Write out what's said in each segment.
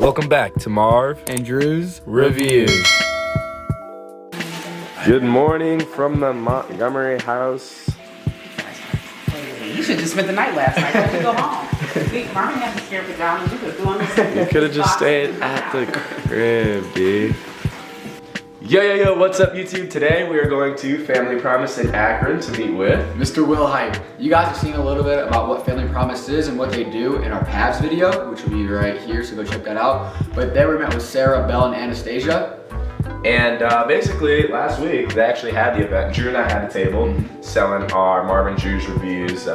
Welcome back to Marv&Drews Reviews. Good morning from the Montgomery house. You should just spent the night last night. Why did you go home? Marvin has a scare pajamas. You could have gone to You could have just stayed at the crib, dude. Yo, what's up, YouTube? Today we are going to Family Promise in Akron to meet with Mr. Will Hype. You guys have seen a little bit about what Family Promise is and what they do in our Pavs video, which will be right here, so go check that out. But there we met with Sarah, Belle, and Anastasia. And basically, last week, they actually had the event. Drew and I had a table selling our Marv&Drews Reviews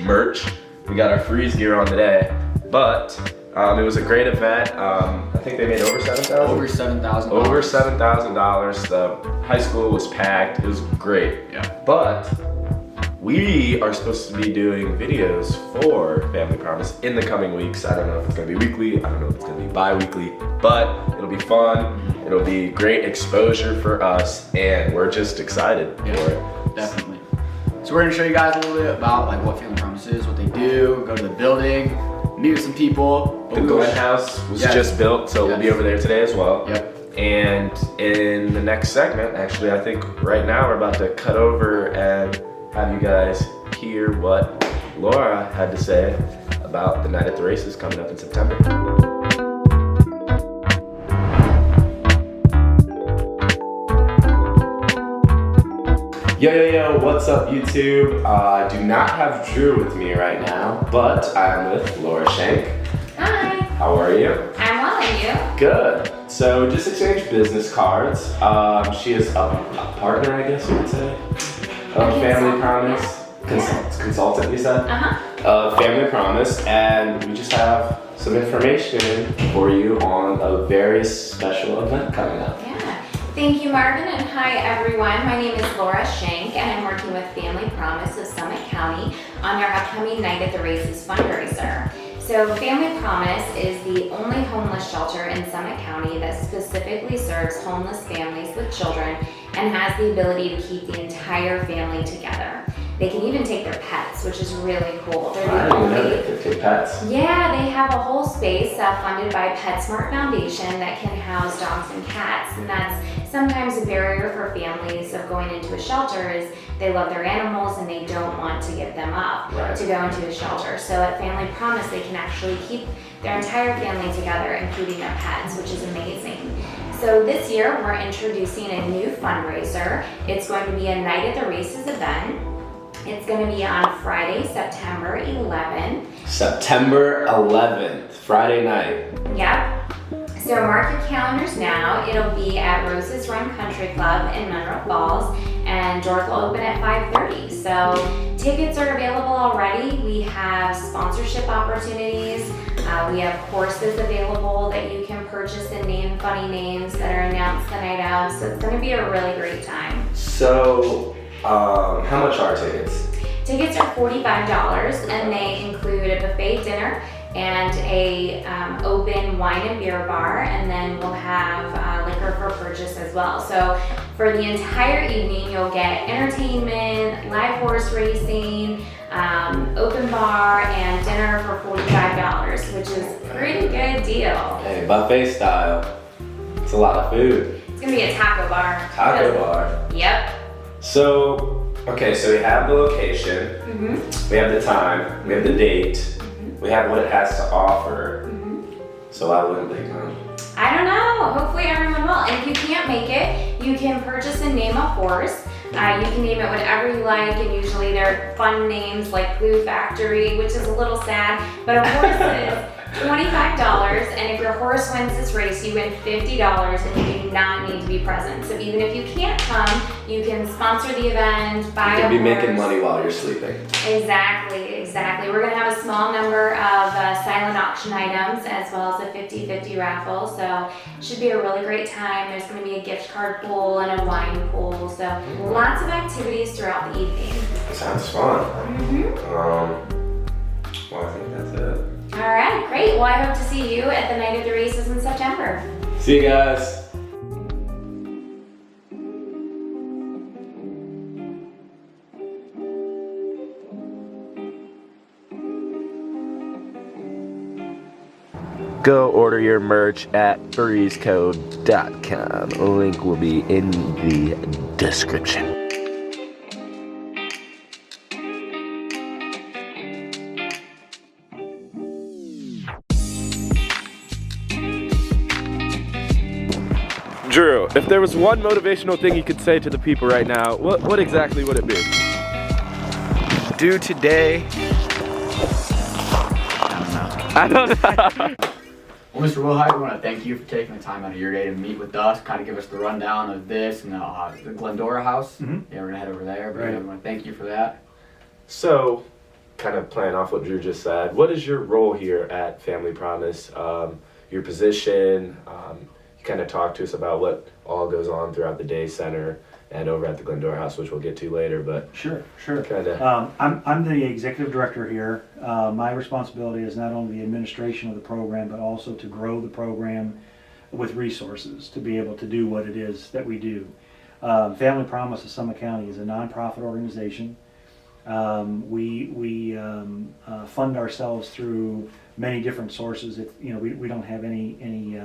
merch. We got our freeze gear on today, but it was a great event. I think they made over $7,000. Over $7,000. Over $7,000. The high school was packed. It was great. Yeah. But we are supposed to be doing videos for Family Promise in the coming weeks. I don't know if it's gonna be weekly. I don't know if it's gonna be bi-weekly, but it'll be fun. It'll be great exposure for us, and we're just excited for it. Definitely. So we're gonna show you guys a little bit about like what Family Promise is, what they do, go to the building, meet with some people. The Glen House was just built, so we'll be over there today as well. Yep. And in the next segment, actually, I think right now we're about to cut over and have you guys hear what Laura had to say about the night at the races coming up in September. Yo, what's up, YouTube? I do not have Drew with me right now, but I'm with Laura Shank. Hi. How are you? I'm well, and you? Good. So just exchanged business cards. She is a partner, I guess you would say, of Family Promise. Consultant, you said? Of Family Promise, and we just have some information for you on a very special event coming up. Yeah. Thank you, Marvin, and hi, everyone. My name is Laura Shank, and I'm working with Family Promise of Summit County on our upcoming Night at the Races fundraiser. So Family Promise is the only homeless shelter in Summit County that specifically serves homeless families with children and has the ability to keep the entire family together. They can even take their pets, which is really cool. They're I didn't know they could take pets. Yeah, they have a whole space funded by PetSmart Foundation that can house dogs and cats, and that's sometimes a barrier for families of going into a shelter is they love their animals and they don't want to give them up to go into a shelter. So at Family Promise, they can actually keep their entire family together, including their pets, which is amazing. So this year, we're introducing a new fundraiser. It's going to be a Night at the Races event. It's going to be on Friday, September 11th. September 11th, Friday night. Yep. So mark your calendars now. It'll be at Rose's Run Country Club in Monroe Falls, and doors will open at 5:30. So tickets are available already. We have sponsorship opportunities. We have courses available that you can purchase and name funny names that are announced the night of. So it's going to be a really great time. So, how much are tickets? Tickets are $45, and they include a buffet dinner and a open wine and beer bar, and then we'll have liquor for purchase as well. So for the entire evening, you'll get entertainment, live horse racing, open bar, and dinner for $45, which is a pretty good deal. Hey, buffet style. It's a lot of food. It's gonna be a taco bar. Taco bar. Yep. So, okay, so we have the location, we have the time, we have the date, we have what it has to offer. So why wouldn't they come? I don't know. Hopefully everyone will. And if you can't make it, you can purchase and name a horse. You can name it whatever you like, and usually they're fun names like Glue Factory, which is a little sad, but a horse is $25, and if your horse wins this race, you win $50, and you do not need to be present. So even if you can't come, you can sponsor the event, buy a horse. You can be making money while you're sleeping. Exactly. We're gonna have a small number of silent auction items as well as a 50-50 raffle, so it should be a really great time. There's gonna be a gift card pool and a wine pool, so lots of activities throughout the evening. Sounds fun. Well, I think that's it. All right, great. Well, I hope to see you at the Night of the Races in September. See you guys. Go order your merch at furriescode.com. Link will be in the description. Drew, if there was one motivational thing you could say to the people right now, what exactly would it be? Do today. I don't know. Well, Mr. Wilhite, we want to thank you for taking the time out of your day to meet with us, kind of give us the rundown of this and the Glendora house. Yeah, we're going to head over there, but yeah, we want to thank you for that. So, kind of playing off what Drew just said, what is your role here at Family Promise? Your position, you kind of talk to us about what all goes on throughout the day center and over at the Glendora house, which we'll get to later, but Sure. kind of. I'm the executive director here. My responsibility is not only the administration of the program, but also to grow the program with resources to be able to do what it is that we do. Family Promise of Summit County is a nonprofit organization. We fund ourselves through many different sources. We don't have any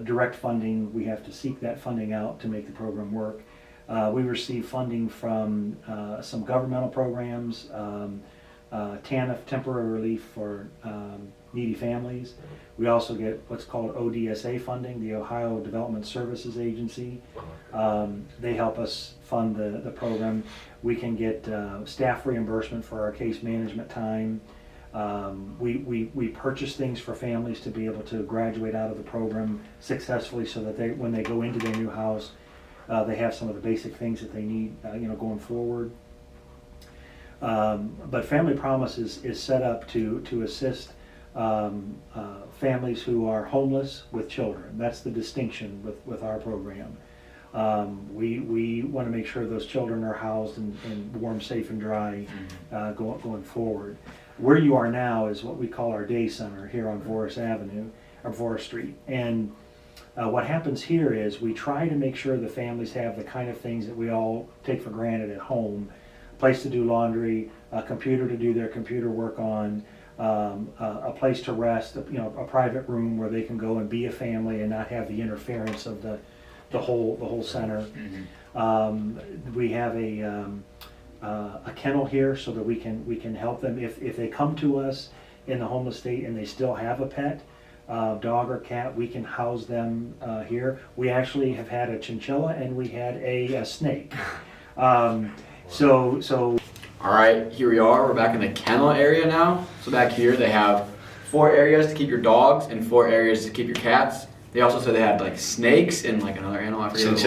direct funding. We have to seek that funding out to make the program work. We receive funding from some governmental programs, TANF, temporary relief for needy families. We also get what's called ODSA funding, the Ohio Development Services Agency. They help us fund the program. We can get staff reimbursement for our case management time. We purchase things for families to be able to graduate out of the program successfully, so that when they go into their new house, they have some of the basic things that they need, going forward. But Family Promise is set up to assist families who are homeless with children. That's the distinction with our program. We want to make sure those children are housed and warm, safe, and dry going forward. Where you are now is what we call our day center here on Forest Avenue, or Forest Street. And what happens here is we try to make sure the families have the kind of things that we all take for granted at home: a place to do laundry, a computer to do their computer work on, a place to rest, a private room where they can go and be a family and not have the interference of the whole center. We have a kennel here so that we can help them if they come to us in the homeless state and they still have a pet, dog or cat. We can house them here. We actually have had a chinchilla and we had a snake. So All right, here we are. We're back in the kennel area now. So back here they have 4 areas to keep your dogs and 4 areas to keep your cats. They also said they had like snakes and like another animal. I forget.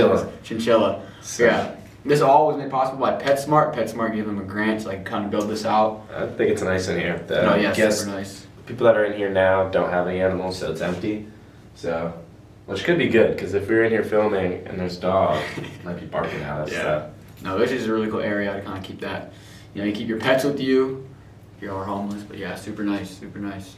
Chinchilla. So, yeah. This all was made possible by PetSmart. PetSmart gave them a grant so I can kind of build this out. I think it's nice in here. Super nice. People that are in here now don't have any animals, so it's empty. So, which could be good, because if we're in here filming and there's dogs, might be barking at us. Yeah. So. No, this is a really cool area to kind of keep that. You keep your pets with you if you are homeless. But yeah, super nice, super nice.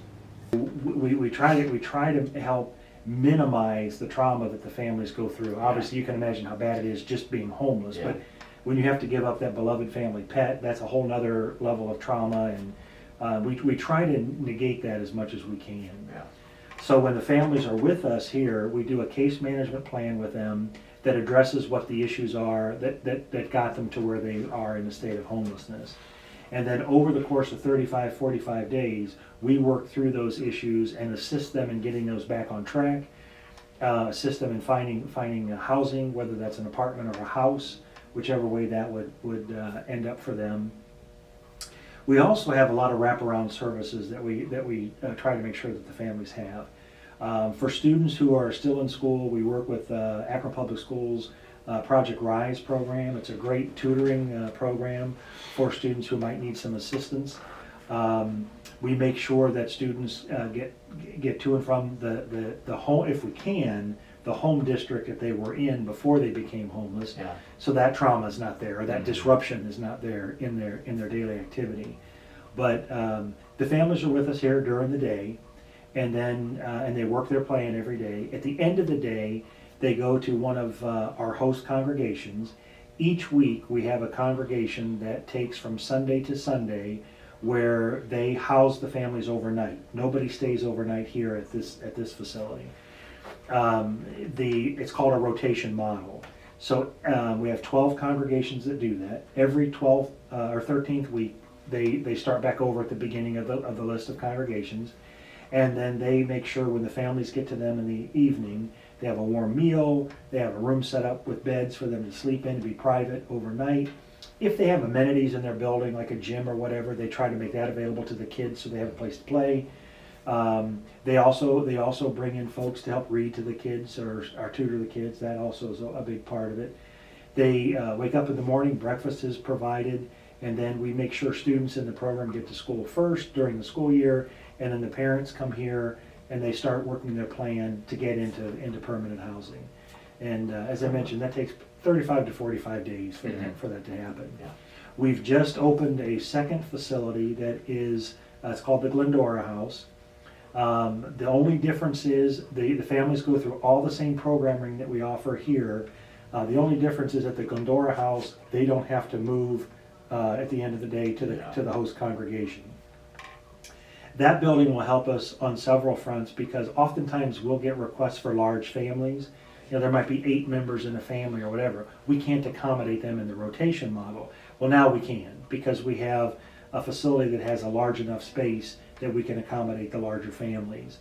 we try to help minimize the trauma that the families go through. Obviously, you can imagine how bad it is just being homeless, but when you have to give up that beloved family pet, that's a whole nother level of trauma, and we try to negate that as much as we can. So when the families are with us here, we do a case management plan with them that addresses what the issues are that got them to where they are in the state of homelessness. And then over the course of 35, 45 days, we work through those issues and assist them in getting those back on track, assist them in finding housing, whether that's an apartment or a house, whichever way that would end up for them. We also have a lot of wraparound services that we try to make sure that the families have. For students who are still in school, we work with Akron Public Schools Project Rise program. It's a great tutoring program for students who might need some assistance. We make sure that students get to and from the home, if we can, the home district that they were in before they became homeless. So that trauma is not there, or that disruption is not there in their daily activity. But the families are with us here during the day, and then and they work their plan every day. At the end of the day, they go to one of our host congregations. Each week we have a congregation that takes from Sunday to Sunday, where they house the families overnight. Nobody stays overnight here at this facility. It's called a rotation model. So we have 12 congregations that do that. Every 12th or 13th week, they start back over at the beginning of the list of congregations, and then they make sure when the families get to them in the evening, they have a warm meal, they have a room set up with beds for them to sleep in to be private overnight. If they have amenities in their building, like a gym or whatever, they try to make that available to the kids so they have a place to play. They also bring in folks to help read to the kids or tutor the kids. That also is a big part of it. They wake up in the morning, breakfast is provided, and then we make sure students in the program get to school first during the school year, and then the parents come here and they start working their plan to get into permanent housing. And as I mentioned, that takes 35 to 45 days for that to happen. Yeah. We've just opened a second facility that is, it's called the Glendora House. The only difference is the families go through all the same programming that we offer here. The only difference is at the Glendora House, they don't have to move at the end of the day to the host congregation. That building will help us on several fronts because oftentimes we'll get requests for large families. You know, there might be 8 members in a family or whatever. We can't accommodate them in the rotation model. Well, now we can because we have a facility that has a large enough space that we can accommodate the larger families.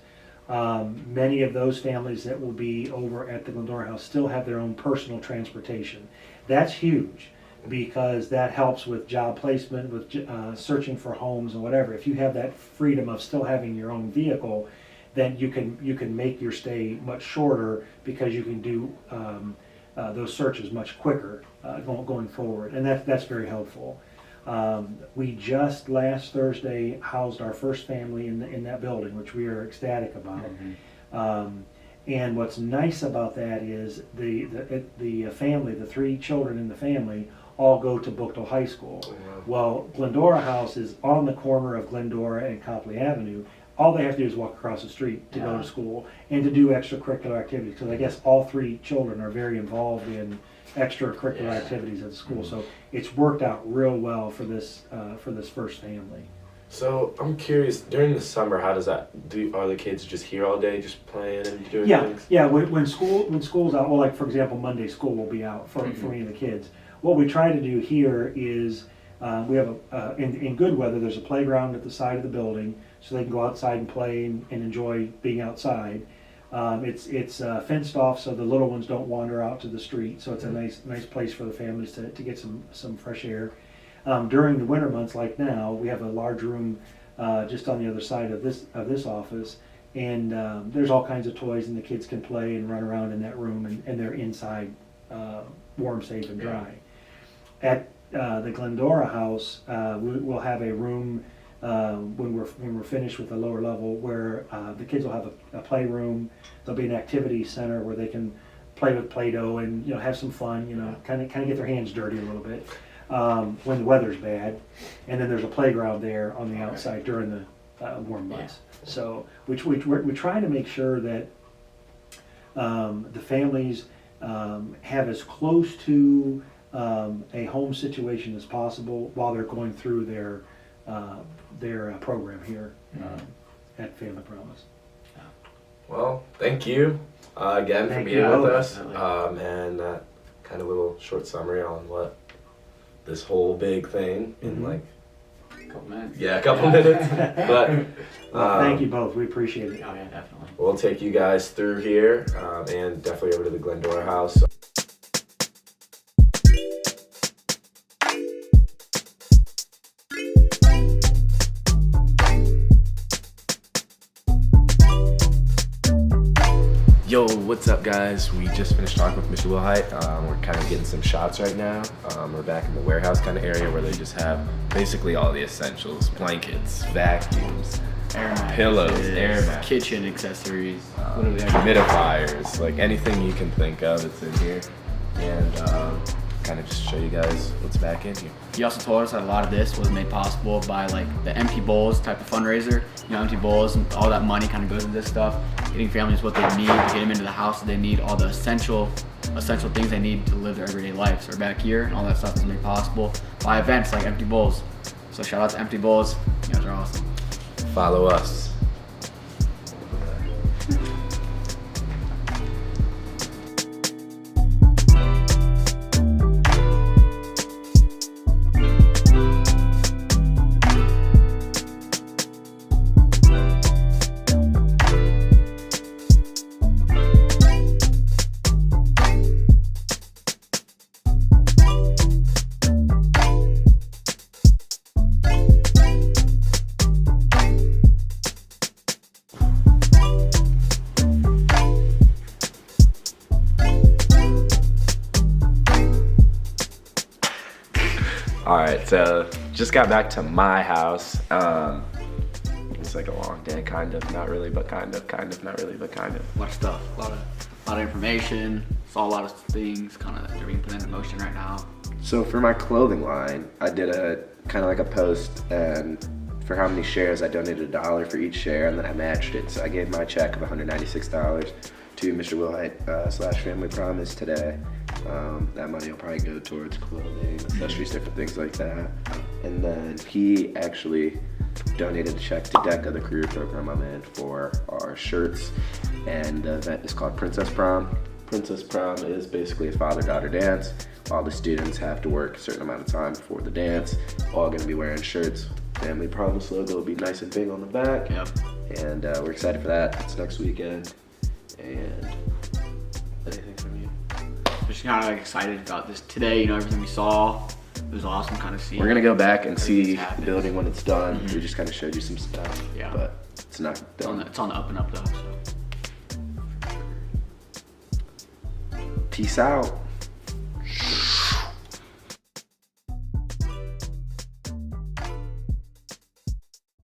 Many of those families that will be over at the Glendora House still have their own personal transportation. That's huge because that helps with job placement, with searching for homes and whatever. If you have that freedom of still having your own vehicle, then you can make your stay much shorter because you can do those searches much quicker going forward, and that's very helpful. We just last Thursday housed our first family in that building, which we are ecstatic about. And what's nice about that is the family, the 3 children in the family, all go to Buchtel High School. Well, Glendora House is on the corner of Glendora and Copley Avenue. All they have to do is walk across the street to go to school and to do extracurricular activities. Because I guess all 3 children are very involved in extracurricular activities at the school. So it's worked out real well for this first family. So I'm curious, during the summer, how does that are the kids just here all day just playing and doing things? Yeah, when school's out, well, like for example, Monday school will be out for any of the kids. What we try to do here is we have in good weather, there's a playground at the side of the building so they can go outside and play and enjoy being outside. It's fenced off so the little ones don't wander out to the street, so it's a nice place for the families to get some fresh air. During the winter months, like now, we have a large room just on the other side of this office, and there's all kinds of toys, and the kids can play and run around in that room, and they're inside, warm, safe, and dry. At the Glendora House, we'll have a room when we're finished with the lower level where the kids will have a playroom. There'll be an activity center where they can play with Play-Doh and have some fun, kind of get their hands dirty a little bit when the weather's bad. And then there's a playground there on the outside during the warm months. So we try to make sure that the families have as close to a home situation as possible while they're going through their program here at Family Promise. Well, thank you again for being with us, and that kind of little short summary on what this whole big thing in like a couple minutes. Yeah, a couple minutes. But thank you both. We appreciate it. Oh yeah, definitely. We'll take you guys through here, and definitely over to the Glendora House. Yo, what's up guys? We just finished talking with Mr. Wilhite. We're kind of getting some shots right now. We're back in the warehouse kind of area where they just have basically all the essentials: blankets, vacuums, Air mattresses, pillows, air mattresses, kitchen accessories, humidifiers, like anything you can think of, it's in here. And kind of just show you guys what's back in here. He also told us that a lot of this was made possible by like the empty bowls type of fundraiser. Empty bowls and all that money kind of goes into this stuff, getting families what they need to get them into the house that they need, all the essential things they need to live their everyday life. So we're back here, and all that stuff is made possible by events like Empty Bowls. So shout out to Empty Bowls. You guys are awesome. Follow us. All right, so just got back to my house. It's like a long day, kind of, not really, but kind of, not really, but kind of. Much stuff. A lot of information. Saw a lot of things kind of that are being put into motion right now. So for my clothing line, I did a kind of like a post, and for how many shares, I donated $1 for each share, and then I matched it. So I gave my check of $196 to Mr. Wilhite / Family Promise today. That money will probably go towards clothing, accessories, different things like that. And then he actually donated a check to DECA, the career program I'm in, for our shirts. And the event is called Princess Prom. Princess Prom is basically a father-daughter dance. All the students have to work a certain amount of time before the dance. All gonna be wearing shirts. Family Promise logo will be nice and big on the back. Yep. And we're excited for that. It's next weekend. And anything from you? Just kind of like excited about this today. You know, everything we saw. It was awesome kind of seeing. We're gonna go back and see everything's the building when it's done. Mm-hmm. We just kind of showed you some stuff. Yeah. But it's not done. It's on the up and up though. So. Peace out.